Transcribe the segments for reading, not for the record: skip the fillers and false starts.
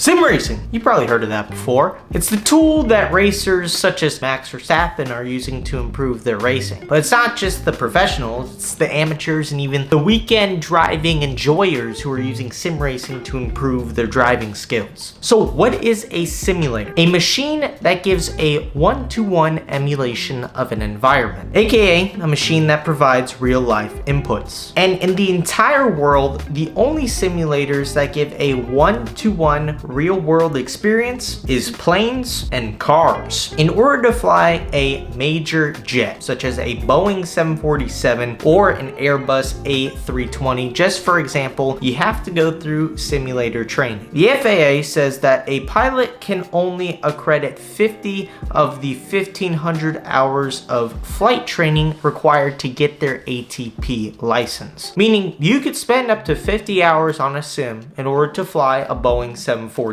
Sim racing, you probably heard of that before. It's the tool that racers such as Max Verstappen are using to improve their racing. But it's not just the professionals, it's the amateurs and even the weekend driving enjoyers who are using sim racing to improve their driving skills. So what is a simulator? A machine that gives a one-to-one emulation of an environment, aka a machine that provides real-life inputs. And in the entire world, the only simulators that give a one-to-one real-world experience is planes and cars. In order to fly a major jet, such as a Boeing 747 or an Airbus A320, just for example, you have to go through simulator training. The FAA says that a pilot can only accredit 50 of the 1,500 hours of flight training required to get their ATP license. Meaning you could spend up to 50 hours on a sim in order to fly a Boeing 747.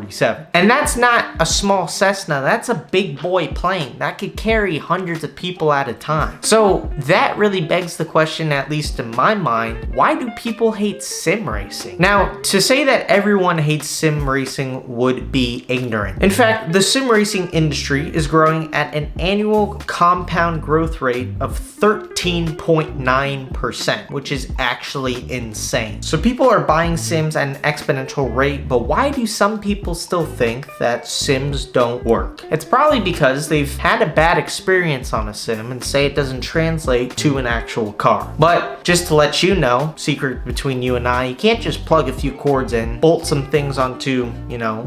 And that's not a small Cessna, that's a big boy plane that could carry hundreds of people at a time. So that really begs the question, at least in my mind, why do people hate sim racing? Now, to say that everyone hates sim racing would be ignorant. In fact, the sim racing industry is growing at an annual compound growth rate of 13.9%, which is actually insane. So people are buying sims at an exponential rate, but why do some people still think that sims don't work? It's probably because they've had a bad experience on a sim and say it doesn't translate to an actual car. But just to let you know, secret between you and I, you can't just plug a few cords in, bolt some things onto,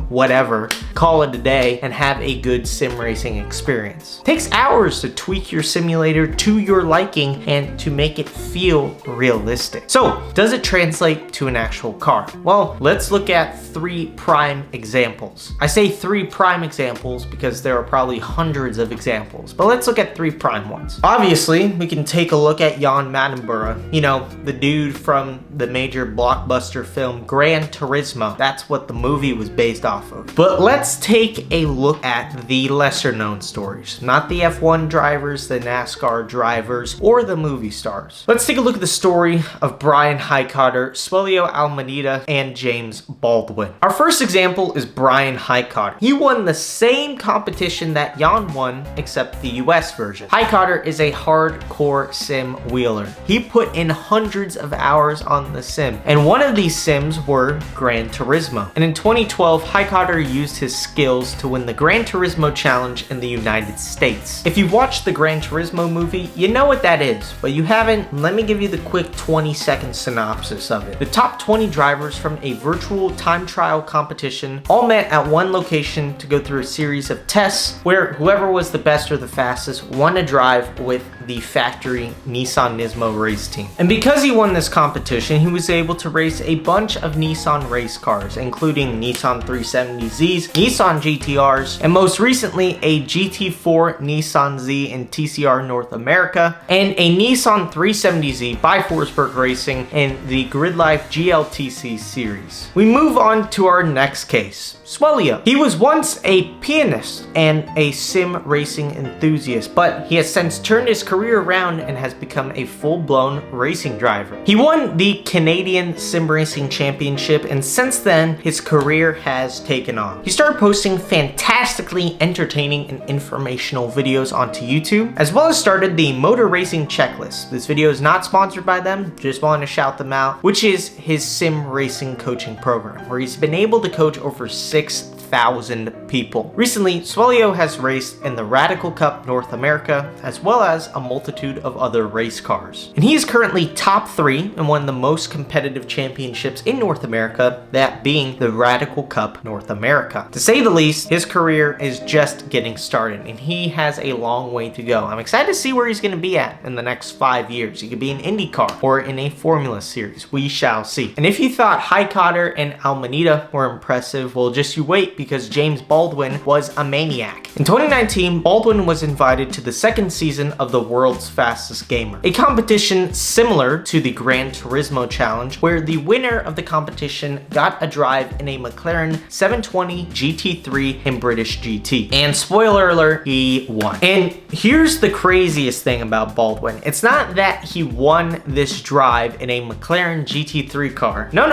whatever, call it a day, and have a good sim racing experience. It takes hours to tweak your simulator to your liking and to make it feel realistic. So, does it translate to an actual car? Well, let's look at 3 prime examples. I say 3 prime examples because there are probably hundreds of examples, but let's look at 3 prime ones. Obviously, we can take a look at Jan Mattenborough, the dude from the major blockbuster film Gran Turismo. That's what the movie was based off of. But let's take a look at the lesser known stories, not the F1 drivers, the NASCAR drivers, or the movie stars. Let's take a look at the story of Brian Highcotter, Suelio Almeida, and James Baldwin. Our first example is Brian Highcotter. He won the same competition that Jan won, except the US version. Highcotter is a hardcore sim wheeler. He put in hundreds of hours on the sim, and one of these sims were Gran Turismo. And in 2012, Highcotter used his skills to win the Gran Turismo challenge in the United States. If you've watched the Gran Turismo movie, you know what that is, but you haven't, let me give you the quick 20-second synopsis of it. The top 20 drivers from a virtual time trial competition all met at one location to go through a series of tests where whoever was the best or the fastest won a drive with the factory Nissan Nismo race team. And because he won this competition, he was able to race a bunch of Nissan race cars, including Nissan 370Zs, Nissan GTRs, and most recently a GT4 Nissan Z in TCR North America, and a Nissan 370Z by Forsberg Racing in the Grid Life GLTC series. We move on to our next case, Suelio. He was once a pianist and a sim racing enthusiast, but he has since turned his career around and has become a full-blown racing driver. He won the Canadian Sim Racing Championship, and since then, his career has taken off. He started posting fantastically entertaining and informational videos onto YouTube, as well as started the Motor Racing Checklist. This video is not sponsored by them, just wanted to shout them out, which is his sim racing coaching program, where he's been able to coach over 6,000 people. Recently, Suelio has raced in the Radical Cup North America, as well as a multitude of other race cars. And he is currently top 3 in one of the most competitive championships in North America, that being the Radical Cup North America. To say the least, his career is just getting started, and he has a long way to go. I'm excited to see where he's going to be at in the next 5 years. He could be in IndyCar or in a Formula Series. We shall see. And if you thought Highcotter and Almeida were impressive, well, just you wait, because James Baldwin was a maniac. In 2019, Baldwin was invited to the second season of the World's Fastest Gamer, a competition similar to the Gran Turismo Challenge, where the winner of the competition got a drive in a McLaren 720 GT3 in British GT. And spoiler alert, he won. And here's the craziest thing about Baldwin. It's not that he won this drive in a McLaren GT3 car. No.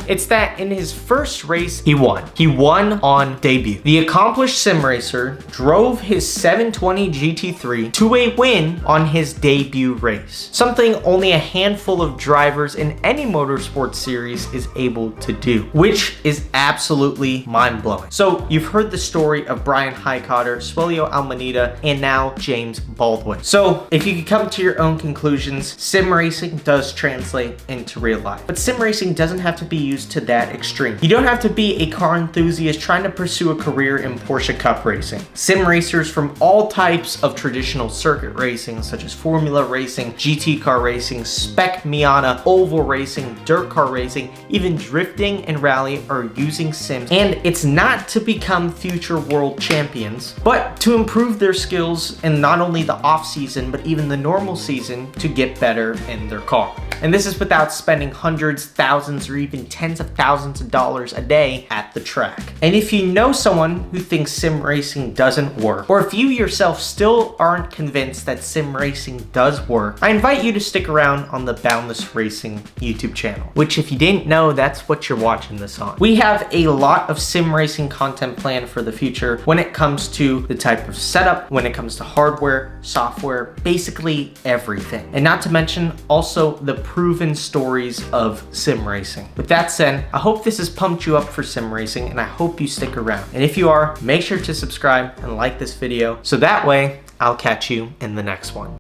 It's that in his first race, he won. He won on debut. The accomplished sim racer drove his 720 GT3 to a win on his debut race, something only a handful of drivers in any motorsport series is able to do, which is absolutely mind-blowing. So you've heard the story of Brian Highcotter, Swelio Almanita, and now James Baldwin. So if you could come to your own conclusions, sim racing does translate into real life. But sim racing doesn't have to be used to that extreme. You don't have to be a car enthusiast trying to pursue a career in Porsche Cup racing. Sim racers from all types of traditional circuit racing, such as Formula racing, GT car racing, spec Miata, oval racing, dirt car racing, even drifting and rally, are using sims. And it's not to become future world champions, but to improve their skills in not only the off season, but even the normal season to get better in their car. And this is without spending hundreds, thousands, or even tens of thousands of dollars a day at the track. And if you know someone who thinks sim racing doesn't work, or if you yourself still aren't convinced that sim racing does work, I invite you to stick around on the Boundless Racing YouTube channel, which, if you didn't know, that's what you're watching this on. We have a lot of sim racing content planned for the future when it comes to the type of setup, when it comes to hardware, software, basically everything. And not to mention also the proven stories of sim racing. With that said, I hope this has pumped you up for sim racing, and I hope you stick around. And if you are, make sure to subscribe and like this video, so that way I'll catch you in the next one.